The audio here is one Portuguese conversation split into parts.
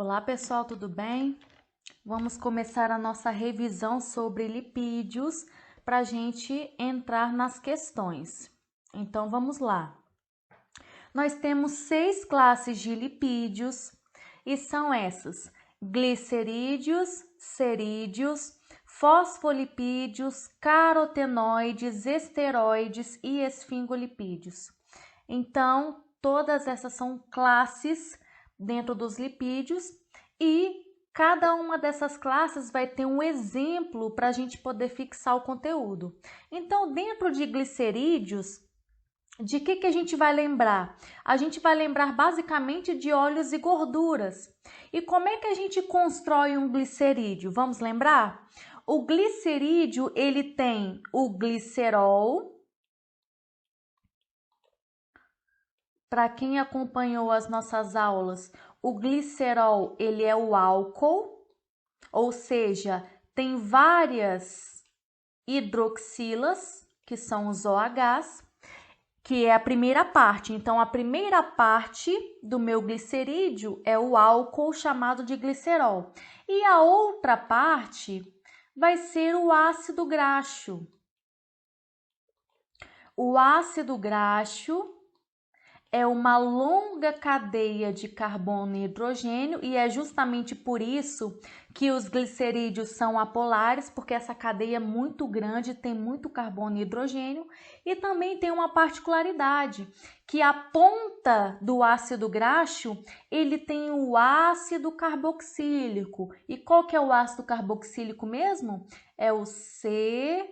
Olá pessoal, tudo bem? Vamos começar a nossa revisão sobre lipídios para a gente entrar nas questões. Então vamos lá. Nós temos 6 classes de lipídios e são essas: glicerídeos, cerídeos, fosfolipídios, carotenoides, esteroides e esfingolipídios. Então, todas essas são classes dentro dos lipídios e cada uma dessas classes vai ter um exemplo para a gente poder fixar o conteúdo. Então, dentro de glicerídeos, de que a gente vai lembrar? A gente vai lembrar basicamente de óleos e gorduras. E como é que a gente constrói um glicerídeo? Vamos lembrar? O glicerídeo, ele tem o glicerol. Para quem acompanhou as nossas aulas, o glicerol, ele é o álcool, ou seja, tem várias hidroxilas, que são os OHs, que é a primeira parte. Então, a primeira parte do meu glicerídeo é o álcool chamado de glicerol. E a outra parte vai ser o ácido graxo. O ácido graxo é uma longa cadeia de carbono e hidrogênio e é justamente por isso que os glicerídeos são apolares, porque essa cadeia é muito grande, tem muito carbono e hidrogênio, e também tem uma particularidade, que a ponta do ácido graxo, ele tem o ácido carboxílico. E qual que é o ácido carboxílico mesmo? É o C-OH.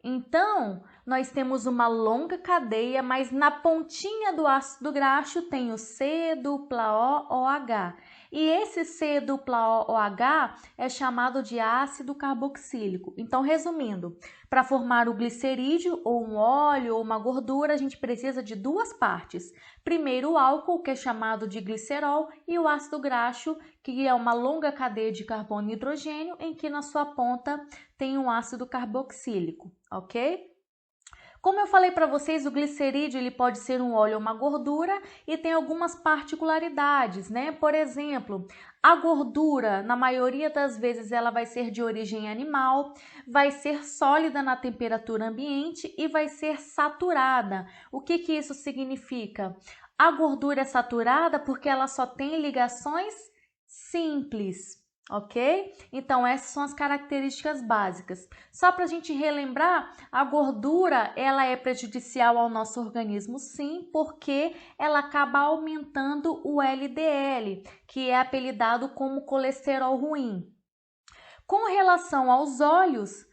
Então, nós temos uma longa cadeia, mas na pontinha do ácido graxo tem o C-OH. E esse C-OH é chamado de ácido carboxílico. Então, resumindo, para formar o glicerídeo, ou um óleo, ou uma gordura, a gente precisa de duas partes. Primeiro, o álcool, que é chamado de glicerol, e o ácido graxo, que é uma longa cadeia de carbono e hidrogênio, em que na sua ponta tem um ácido carboxílico, ok? Como eu falei para vocês, o glicerídeo ele pode ser um óleo ou uma gordura e tem algumas particularidades, né? Por exemplo, a gordura, na maioria das vezes, ela vai ser de origem animal, vai ser sólida na temperatura ambiente e vai ser saturada. O que isso significa? A gordura é saturada porque ela só tem ligações simples. Ok? Então, essas são as características básicas. Só para a gente relembrar, a gordura ela é prejudicial ao nosso organismo, sim, porque ela acaba aumentando o LDL, que é apelidado como colesterol ruim. Com relação aos óleos,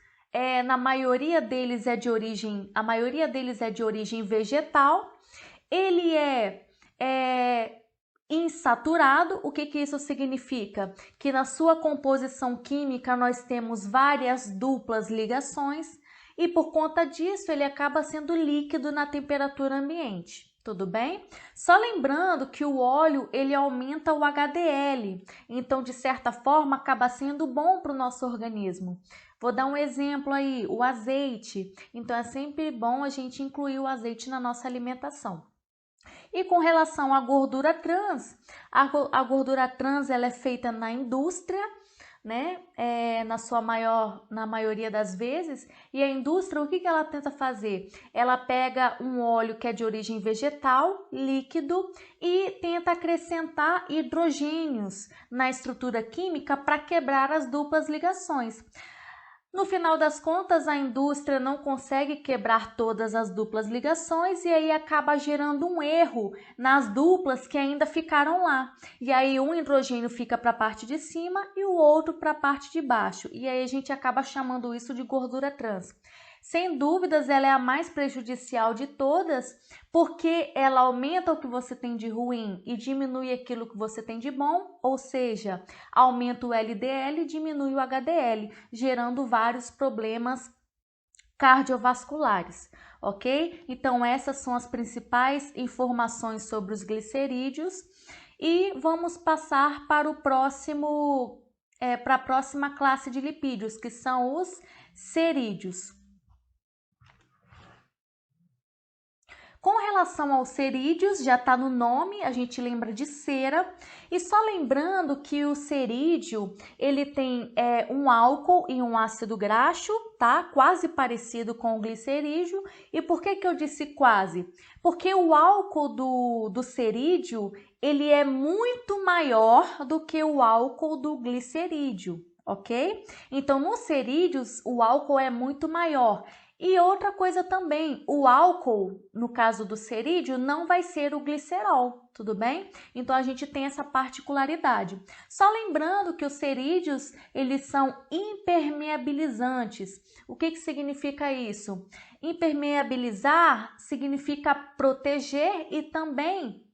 a maioria deles é de origem vegetal. Ele é insaturado. O que isso significa? Que na sua composição química nós temos várias duplas ligações e por conta disso ele acaba sendo líquido na temperatura ambiente. Tudo bem? Só lembrando que o óleo ele aumenta o HDL, então de certa forma acaba sendo bom para o nosso organismo. Vou dar um exemplo aí, o azeite. Então é sempre bom a gente incluir o azeite na nossa alimentação. E com relação à gordura trans, a gordura trans ela é feita na indústria, né? Na maioria das vezes. E a indústria, o que ela tenta fazer? Ela pega um óleo que é de origem vegetal, líquido, e tenta acrescentar hidrogênios na estrutura química para quebrar as duplas ligações. No final das contas, a indústria não consegue quebrar todas as duplas ligações e aí acaba gerando um erro nas duplas que ainda ficaram lá. E aí um hidrogênio fica para a parte de cima e o outro para a parte de baixo. E aí a gente acaba chamando isso de gordura trans. Sem dúvidas, ela é a mais prejudicial de todas, porque ela aumenta o que você tem de ruim e diminui aquilo que você tem de bom, ou seja, aumenta o LDL e diminui o HDL, gerando vários problemas cardiovasculares, ok? Então, essas são as principais informações sobre os glicerídeos e vamos passar para para a próxima classe de lipídios, que são os cerídeos. Com relação aos cerídeos, já está no nome, a gente lembra de cera. E só lembrando que o cerídeo, ele tem um álcool e um ácido graxo, tá? Quase parecido com o glicerídeo. E por que eu disse quase? Porque o álcool do cerídeo, ele é muito maior do que o álcool do glicerídeo, ok? Então, nos cerídeos, o álcool é muito maior. E outra coisa também, o álcool, no caso do cerídeo, não vai ser o glicerol, tudo bem? Então, a gente tem essa particularidade. Só lembrando que os cerídeos, eles são impermeabilizantes. O que significa isso? Impermeabilizar significa proteger e também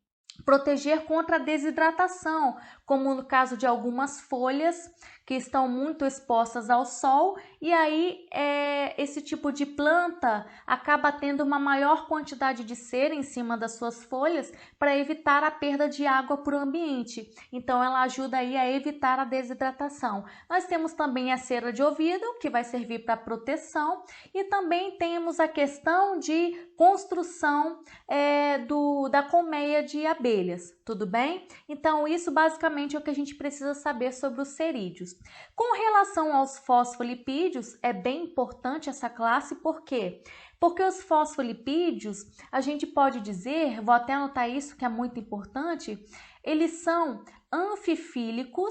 proteger contra a desidratação, como no caso de algumas folhas que estão muito expostas ao sol, e aí esse tipo de planta acaba tendo uma maior quantidade de cera em cima das suas folhas para evitar a perda de água para o ambiente. Então ela ajuda aí a evitar a desidratação. Nós temos também a cera de ouvido, que vai servir para proteção, e também temos a questão de construção da colmeia de abelhas, tudo bem? Então isso basicamente é o que a gente precisa saber sobre os cerídeos. Com relação aos fosfolipídios, é bem importante essa classe, por quê? Porque os fosfolipídios, a gente pode dizer, vou até anotar isso que é muito importante, eles são anfifílicos,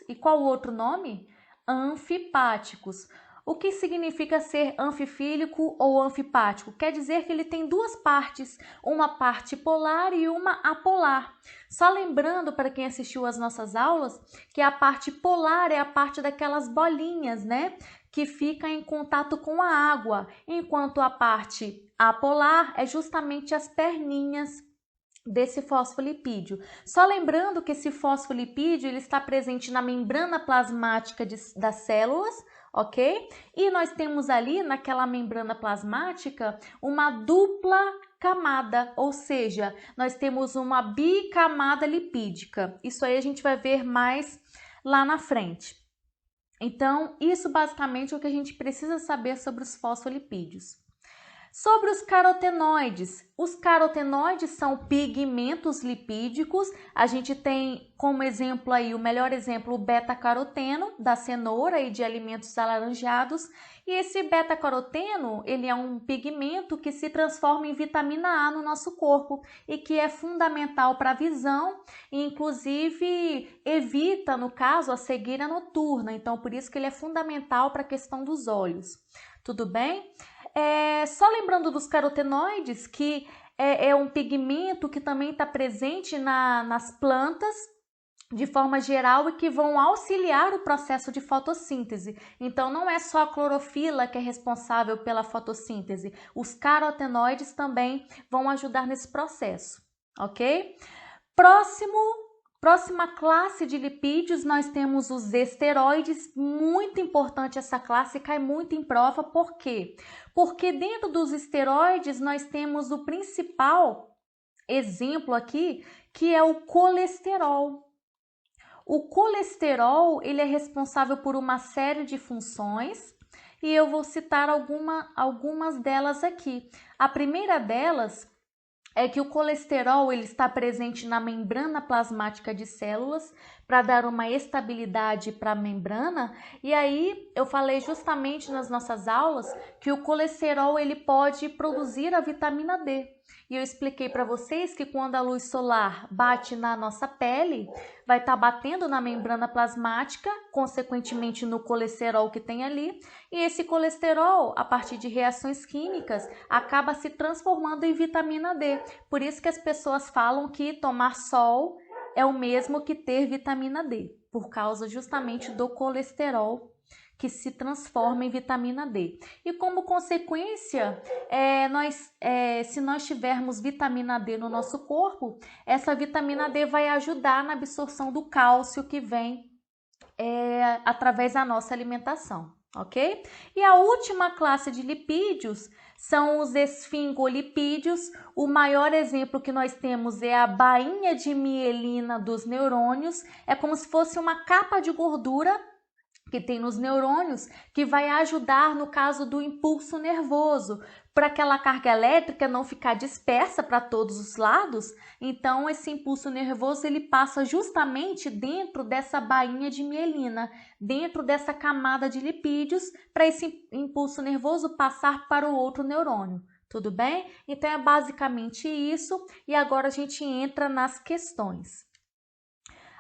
e qual o outro nome? Anfipáticos. O que significa ser anfifílico ou anfipático? Quer dizer que ele tem duas partes, uma parte polar e uma apolar. Só lembrando para quem assistiu às nossas aulas que a parte polar é a parte daquelas bolinhas, né? Que fica em contato com a água, enquanto a parte apolar é justamente as perninhas desse fosfolipídio. Só lembrando que esse fosfolipídio ele está presente na membrana plasmática das células, ok? E nós temos ali naquela membrana plasmática uma dupla camada, ou seja, nós temos uma bicamada lipídica. Isso aí a gente vai ver mais lá na frente. Então, isso basicamente é o que a gente precisa saber sobre os fosfolipídios. Sobre os carotenoides são pigmentos lipídicos. A gente tem como exemplo aí, o melhor exemplo, o beta-caroteno da cenoura e de alimentos alaranjados. E esse beta-caroteno, ele é um pigmento que se transforma em vitamina A no nosso corpo e que é fundamental para a visão e inclusive evita, no caso, a cegueira noturna. Então, por isso que ele é fundamental para a questão dos olhos. Tudo bem? Só lembrando dos carotenoides, que é um pigmento que também está presente nas plantas de forma geral e que vão auxiliar o processo de fotossíntese. Então, não é só a clorofila que é responsável pela fotossíntese, os carotenoides também vão ajudar nesse processo, ok? Próxima classe de lipídios, nós temos os esteroides. Muito importante essa classe, cai muito em prova. Por quê? Porque dentro dos esteroides nós temos o principal exemplo aqui, que é o colesterol. O colesterol, ele é responsável por uma série de funções e eu vou citar algumas delas aqui. A primeira delas é que o colesterol ele está presente na membrana plasmática de células para dar uma estabilidade para a membrana. E aí eu falei justamente nas nossas aulas que o colesterol ele pode produzir a vitamina D. E eu expliquei para vocês que quando a luz solar bate na nossa pele, vai estar batendo na membrana plasmática, consequentemente no colesterol que tem ali, e esse colesterol, a partir de reações químicas, acaba se transformando em vitamina D. Por isso que as pessoas falam que tomar sol é o mesmo que ter vitamina D, por causa justamente do colesterol que se transforma em vitamina D. E como consequência, se nós tivermos vitamina D no nosso corpo, essa vitamina D vai ajudar na absorção do cálcio que vem através da nossa alimentação, ok? E a última classe de lipídios são os esfingolipídios. O maior exemplo que nós temos é a bainha de mielina dos neurônios. É como se fosse uma capa de gordura que tem nos neurônios, que vai ajudar no caso do impulso nervoso, para aquela carga elétrica não ficar dispersa para todos os lados. Então esse impulso nervoso ele passa justamente dentro dessa bainha de mielina, dentro dessa camada de lipídios, para esse impulso nervoso passar para o outro neurônio. Tudo bem? Então é basicamente isso, e agora a gente entra nas questões.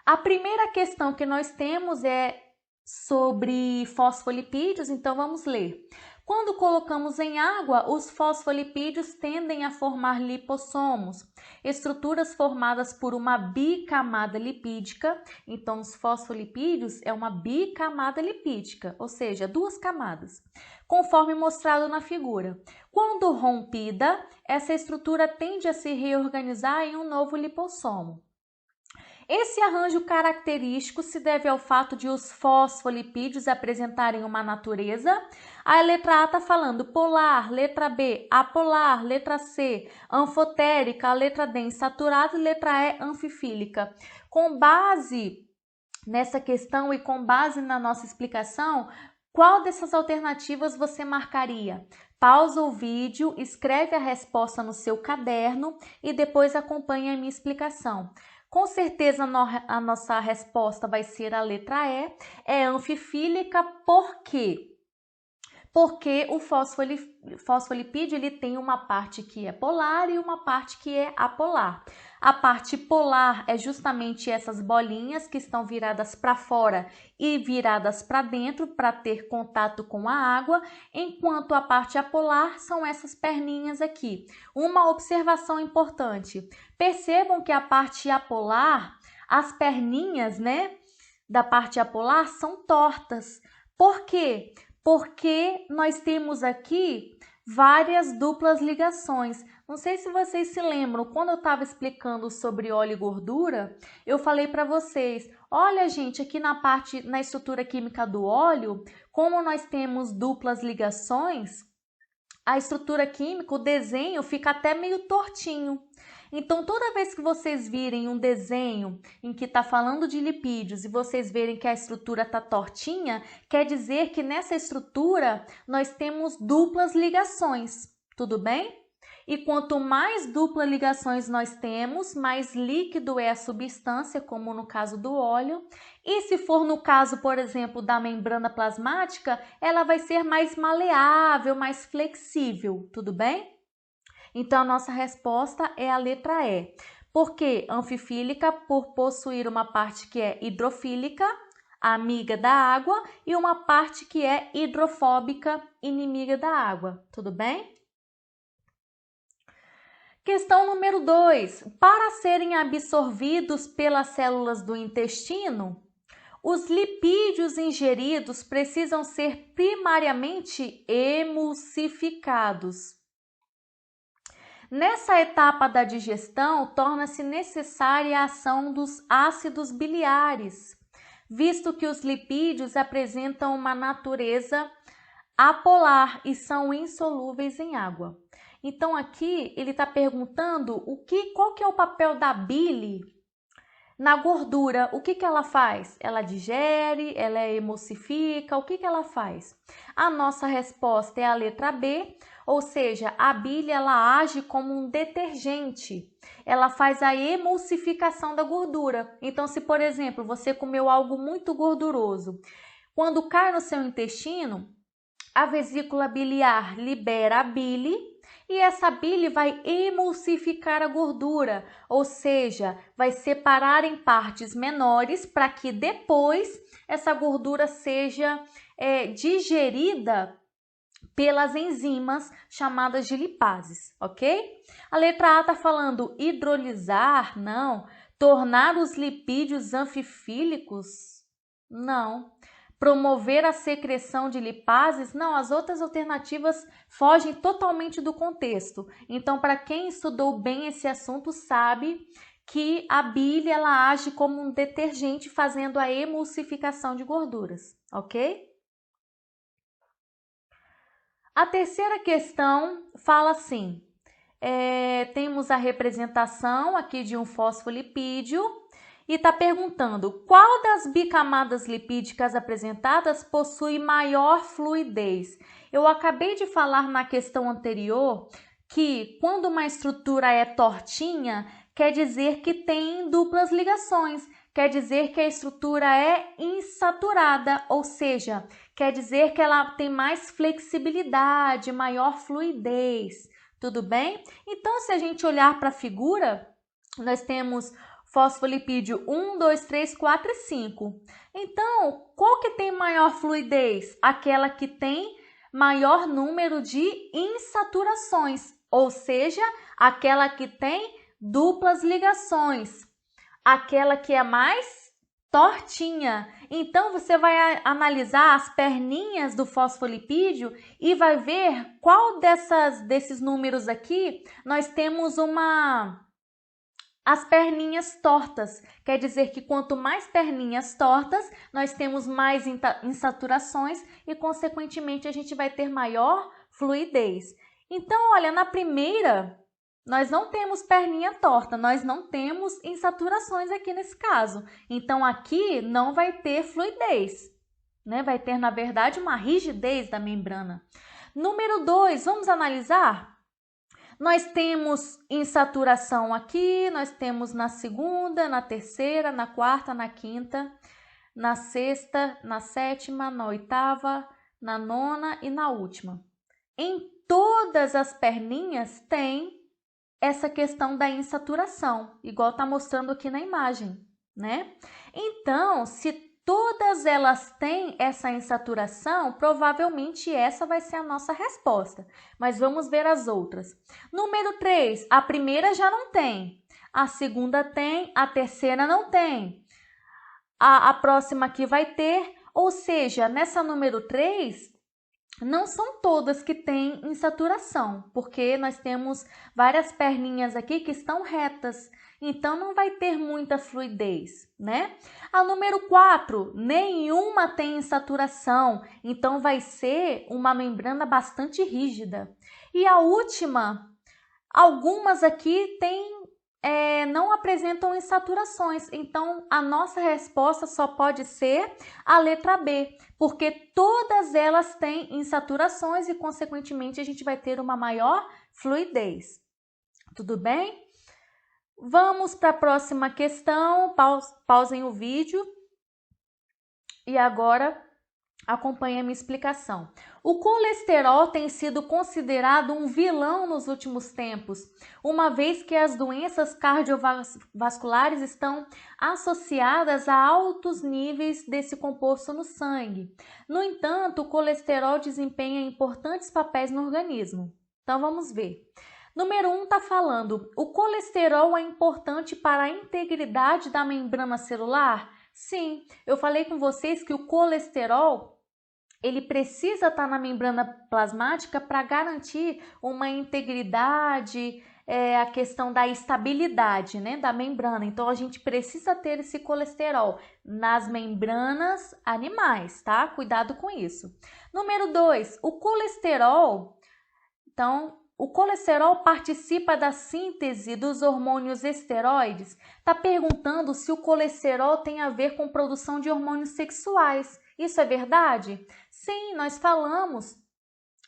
A primeira questão que nós temos é sobre fosfolipídios, então vamos ler. Quando colocamos em água, os fosfolipídios tendem a formar lipossomos, estruturas formadas por uma bicamada lipídica. Então, os fosfolipídios é uma bicamada lipídica, ou seja, duas camadas, conforme mostrado na figura. Quando rompida, essa estrutura tende a se reorganizar em um novo lipossomo. Esse arranjo característico se deve ao fato de os fosfolipídios apresentarem uma natureza. A letra A está falando polar, letra B, apolar, letra C, anfotérica, a letra D, insaturada e letra E, anfifílica. Com base nessa questão e com base na nossa explicação, qual dessas alternativas você marcaria? Pausa o vídeo, escreve a resposta no seu caderno e depois acompanhe a minha explicação. Com certeza a nossa resposta vai ser a letra E, é anfifílica, por quê? Porque o fosfolipídio ele tem uma parte que é polar e uma parte que é apolar. A parte polar é justamente essas bolinhas que estão viradas para fora e viradas para dentro para ter contato com a água, enquanto a parte apolar são essas perninhas aqui. Uma observação importante: percebam que a parte apolar, as perninhas, da parte apolar são tortas. Por quê? Porque nós temos aqui várias duplas ligações. Não sei se vocês se lembram, quando eu estava explicando sobre óleo e gordura, eu falei para vocês, olha gente, aqui na estrutura química do óleo, como nós temos duplas ligações, a estrutura química, o desenho fica até meio tortinho. Então, toda vez que vocês virem um desenho em que está falando de lipídios e vocês verem que a estrutura está tortinha, quer dizer que nessa estrutura nós temos duplas ligações, tudo bem? E quanto mais duplas ligações nós temos, mais líquido é a substância, como no caso do óleo. E se for no caso, por exemplo, da membrana plasmática, ela vai ser mais maleável, mais flexível, tudo bem? Então, a nossa resposta é a letra E. Por quê? Anfifílica, por possuir uma parte que é hidrofílica, amiga da água, e uma parte que é hidrofóbica, inimiga da água. Tudo bem? Questão número 2. Para serem absorvidos pelas células do intestino, os lipídios ingeridos precisam ser primariamente emulsificados. Nessa etapa da digestão, torna-se necessária a ação dos ácidos biliares, visto que os lipídios apresentam uma natureza apolar e são insolúveis em água. Então aqui ele está perguntando qual que é o papel da bile na gordura. O que ela faz? Ela digere, ela emulsifica, o que ela faz? A nossa resposta é a letra B, ou seja, a bile ela age como um detergente. Ela faz a emulsificação da gordura. Então, se por exemplo, você comeu algo muito gorduroso, quando cai no seu intestino, a vesícula biliar libera a bile e essa bile vai emulsificar a gordura, ou seja, vai separar em partes menores para que depois essa gordura seja digerida pelas enzimas chamadas de lipases, ok? A letra A está falando hidrolisar, não. Tornar os lipídios anfifílicos, não. Promover a secreção de lipases, não. As outras alternativas fogem totalmente do contexto. Então, para quem estudou bem esse assunto, sabe que a bile ela age como um detergente fazendo a emulsificação de gorduras, ok? A terceira questão fala assim, temos a representação aqui de um fosfolipídio e está perguntando qual das bicamadas lipídicas apresentadas possui maior fluidez. Eu acabei de falar na questão anterior que quando uma estrutura é tortinha, quer dizer que tem duplas ligações, quer dizer que a estrutura é insaturada, ou seja, quer dizer que ela tem mais flexibilidade, maior fluidez. Tudo bem? Então, se a gente olhar para a figura, nós temos fosfolipídio 1, 2, 3, 4 e 5. Então, qual que tem maior fluidez? Aquela que tem maior número de insaturações, ou seja, aquela que tem duplas ligações, aquela que é mais tortinha. Então, você vai analisar as perninhas do fosfolipídio e vai ver qual desses números aqui nós temos as perninhas tortas. Quer dizer que quanto mais perninhas tortas, nós temos mais insaturações e, consequentemente, a gente vai ter maior fluidez. Então, olha, na primeira, nós não temos perninha torta, nós não temos insaturações aqui nesse caso. Então, aqui não vai ter fluidez, né? Vai ter, na verdade, uma rigidez da membrana. Número 2, vamos analisar? Nós temos insaturação aqui, nós temos na segunda, na terceira, na quarta, na quinta, na sexta, na sétima, na oitava, na nona e na última. Em todas as perninhas tem essa questão da insaturação, igual está mostrando aqui na imagem, né? Então, se todas elas têm essa insaturação, provavelmente essa vai ser a nossa resposta. Mas vamos ver as outras. Número 3, a primeira já não tem. A segunda tem, a terceira não tem. A próxima aqui vai ter, ou seja, nessa número 3, não são todas que têm insaturação, porque nós temos várias perninhas aqui que estão retas. Então, não vai ter muita fluidez, né? A número 4, nenhuma tem insaturação, então vai ser uma membrana bastante rígida. E a última, algumas aqui não apresentam insaturações, então a nossa resposta só pode ser a letra B, porque todas elas têm insaturações e, consequentemente, a gente vai ter uma maior fluidez. Tudo bem? Vamos para a próxima questão, pausem o vídeo e agora acompanhe a minha explicação. O colesterol tem sido considerado um vilão nos últimos tempos, uma vez que as doenças cardiovasculares estão associadas a altos níveis desse composto no sangue. No entanto, o colesterol desempenha importantes papéis no organismo. Então, vamos ver. Número 1 está falando, o colesterol é importante para a integridade da membrana celular? Sim, eu falei com vocês que o colesterol, ele precisa estar na membrana plasmática para garantir uma integridade, a questão da estabilidade, né, da membrana. Então, a gente precisa ter esse colesterol nas membranas animais, tá? Cuidado com isso. Número 2, o colesterol, então, o colesterol participa da síntese dos hormônios esteroides? Está perguntando se o colesterol tem a ver com produção de hormônios sexuais. Isso é verdade? Sim, nós falamos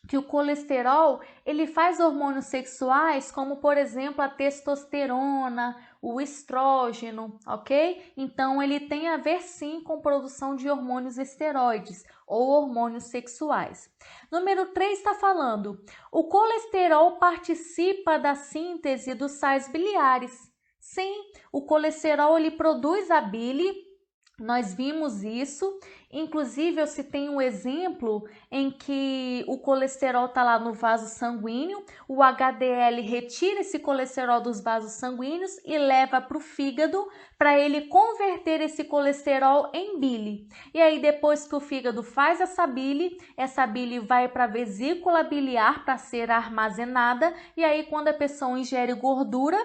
que o colesterol, ele faz hormônios sexuais, como por exemplo a testosterona, o estrógeno, ok? Então ele tem a ver sim com produção de hormônios esteroides ou hormônios sexuais. Número 3 está falando, o colesterol participa da síntese dos sais biliares. Sim, o colesterol ele produz a bile. Nós vimos isso, inclusive eu citei um exemplo em que o colesterol está lá no vaso sanguíneo, o HDL retira esse colesterol dos vasos sanguíneos e leva para o fígado para ele converter esse colesterol em bile. E aí depois que o fígado faz essa bile vai para a vesícula biliar para ser armazenada e aí quando a pessoa ingere gordura,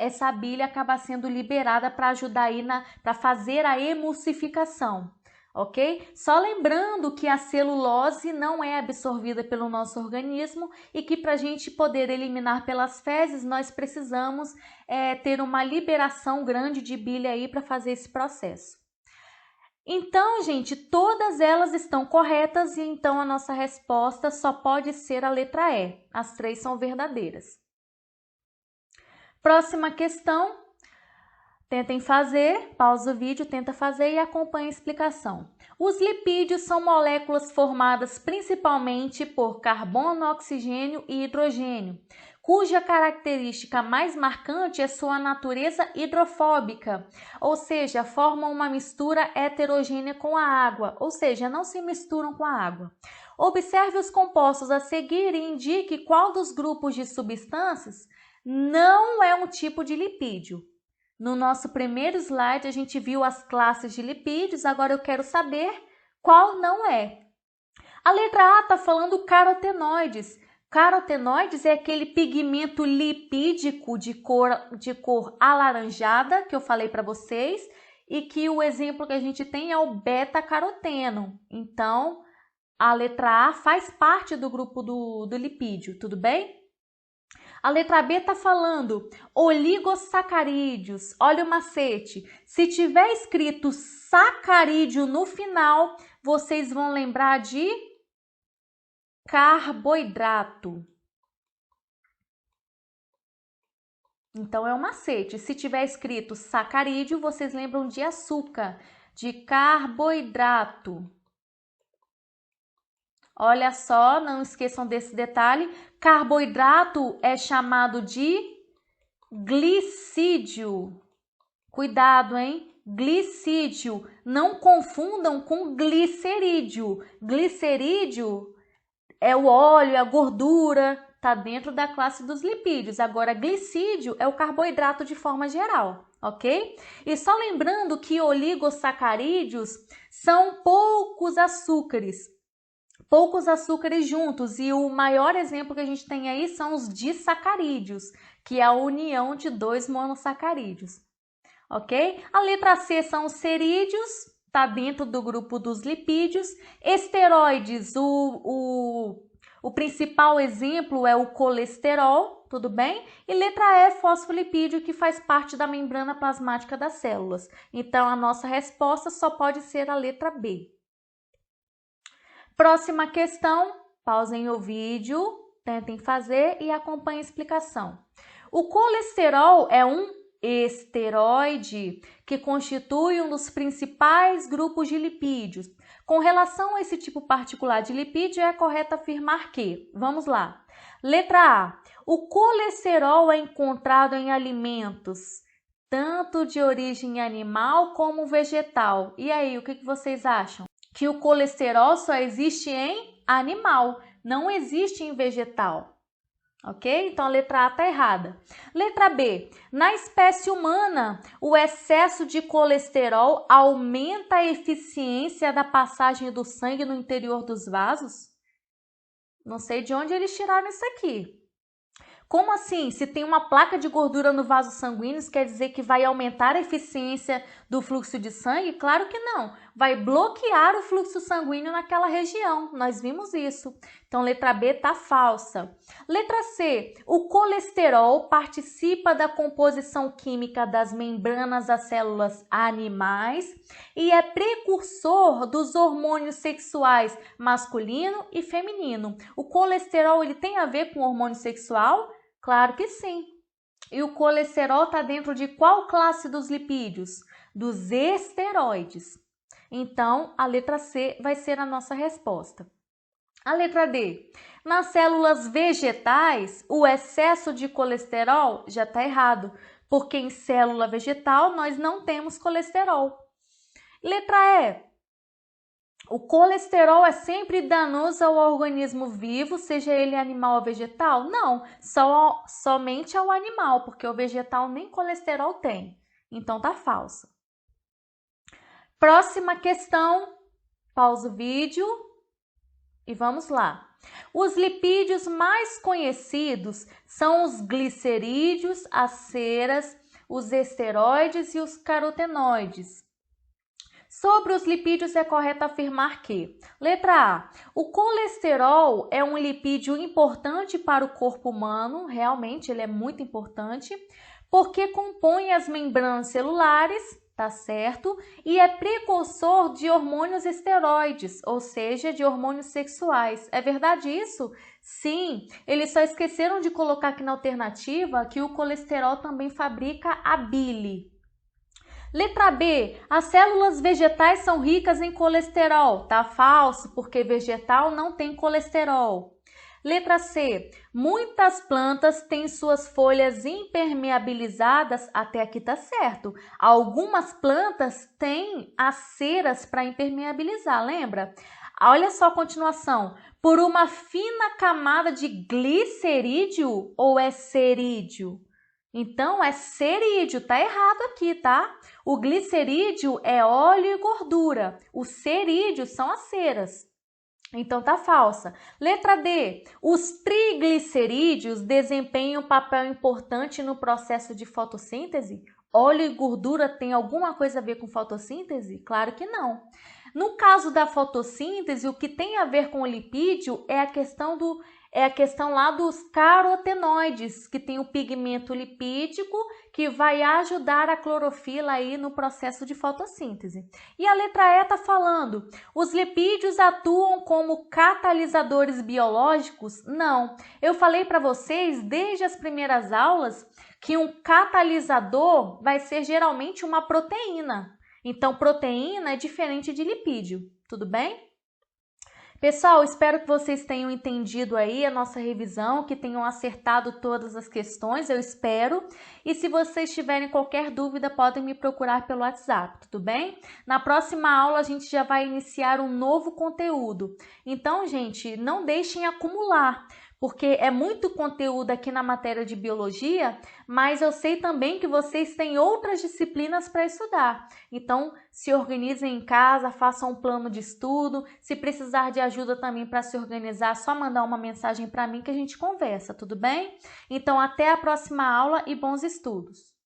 essa bile acaba sendo liberada para ajudar aí para fazer a emulsificação, ok? Só lembrando que a celulose não é absorvida pelo nosso organismo e que para a gente poder eliminar pelas fezes, nós precisamos ter uma liberação grande de bile aí para fazer esse processo. Então, gente, todas elas estão corretas e então a nossa resposta só pode ser a letra E. As três são verdadeiras. Próxima questão. Tentem fazer, pausa o vídeo, tenta fazer e acompanhe a explicação. Os lipídios são moléculas formadas principalmente por carbono, oxigênio e hidrogênio, cuja característica mais marcante é sua natureza hidrofóbica, ou seja, formam uma mistura heterogênea com a água, ou seja, não se misturam com a água. Observe os compostos a seguir e indique qual dos grupos de substâncias não é um tipo de lipídio. No nosso primeiro slide, a gente viu as classes de lipídios, agora eu quero saber qual não é. A letra A está falando carotenoides. Carotenoides é aquele pigmento lipídico de cor alaranjada, que eu falei para vocês, e que o exemplo que a gente tem é o beta-caroteno. Então, a letra A faz parte do grupo do lipídio, tudo bem? A letra B está falando oligosacarídeos. Olha o macete. Se tiver escrito sacarídeo no final, vocês vão lembrar de carboidrato. Então, é um macete. Se tiver escrito sacarídeo, vocês lembram de açúcar, de carboidrato. Olha só, não esqueçam desse detalhe. Carboidrato é chamado de glicídio. Cuidado, hein? Glicídio. Não confundam com glicerídeo. Glicerídeo é o óleo, a gordura, tá dentro da classe dos lipídios. Agora, glicídio é o carboidrato de forma geral, ok? E só lembrando que oligosacarídeos são poucos açúcares juntos, e o maior exemplo que a gente tem aí são os disacarídeos, que é a união de dois monossacarídeos, ok? A letra C são os cerídeos, tá dentro do grupo dos lipídios. Esteroides, o principal exemplo é o colesterol, tudo bem? E letra E, fosfolipídio, que faz parte da membrana plasmática das células. Então, a nossa resposta só pode ser a letra B. Próxima questão, pausem o vídeo, tentem fazer e acompanhem a explicação. O colesterol é um esteroide que constitui um dos principais grupos de lipídios. Com relação a esse tipo particular de lipídio, é correto afirmar que, vamos lá, letra A, o colesterol é encontrado em alimentos tanto de origem animal como vegetal. E aí, o que vocês acham? Que o colesterol só existe em animal, não existe em vegetal, ok? Então, a letra A está errada. Letra B, na espécie humana, o excesso de colesterol aumenta a eficiência da passagem do sangue no interior dos vasos? Não sei de onde eles tiraram isso aqui. Como assim? Se tem uma placa de gordura no vaso sanguíneo, isso quer dizer que vai aumentar a eficiência do fluxo de sangue? Claro que não. Vai bloquear o fluxo sanguíneo naquela região. Nós vimos isso. Então, letra B está falsa. Letra C. O colesterol participa da composição química das membranas das células animais e é precursor dos hormônios sexuais masculino e feminino. O colesterol, ele tem a ver com o hormônio sexual? Claro que sim. E o colesterol está dentro de qual classe dos lipídios? Dos esteroides. Então, a letra C vai ser a nossa resposta. A letra D. Nas células vegetais, o excesso de colesterol já está errado, porque em célula vegetal nós não temos colesterol. Letra E. O colesterol é sempre danoso ao organismo vivo, seja ele animal ou vegetal? Não, somente ao animal, porque o vegetal nem colesterol tem. Então, tá falso. Próxima questão, pausa o vídeo e vamos lá. Os lipídios mais conhecidos são os glicerídeos, as ceras, os esteroides e os carotenoides. Sobre os lipídios, é correto afirmar que, letra A, o colesterol é um lipídio importante para o corpo humano, realmente ele é muito importante, porque compõe as membranas celulares, tá certo? E é precursor de hormônios esteroides, ou seja, de hormônios sexuais. É verdade isso? Sim, eles só esqueceram de colocar aqui na alternativa que o colesterol também fabrica a bile. Letra B, as células vegetais são ricas em colesterol. Tá falso, porque vegetal não tem colesterol. Letra C, muitas plantas têm suas folhas impermeabilizadas, até aqui tá certo. Algumas plantas têm as ceras para impermeabilizar, lembra? Olha só a continuação. Por uma fina camada de glicerídeo ou é cerídeo? Então, é cerídeo, tá errado aqui, tá? O glicerídeo é óleo e gordura. O cerídeo são as ceras. Então, tá falsa. Letra D. Os triglicerídeos desempenham um papel importante no processo de fotossíntese? Óleo e gordura tem alguma coisa a ver com fotossíntese? Claro que não. No caso da fotossíntese, o que tem a ver com o lipídio é a questão lá dos carotenoides, que tem o pigmento lipídico que vai ajudar a clorofila aí no processo de fotossíntese. E a letra E está falando, os lipídios atuam como catalisadores biológicos? Não. Eu falei para vocês desde as primeiras aulas que um catalisador vai ser geralmente uma proteína. Então, proteína é diferente de lipídio, tudo bem? Pessoal, espero que vocês tenham entendido aí a nossa revisão, que tenham acertado todas as questões, eu espero. E se vocês tiverem qualquer dúvida, podem me procurar pelo WhatsApp, tudo bem? Na próxima aula, a gente já vai iniciar um novo conteúdo. Então, gente, não deixem acumular, porque é muito conteúdo aqui na matéria de biologia, mas eu sei também que vocês têm outras disciplinas para estudar. Então, se organizem em casa, façam um plano de estudo. Se precisar de ajuda também para se organizar, é só mandar uma mensagem para mim que a gente conversa, tudo bem? Então, até a próxima aula e bons estudos!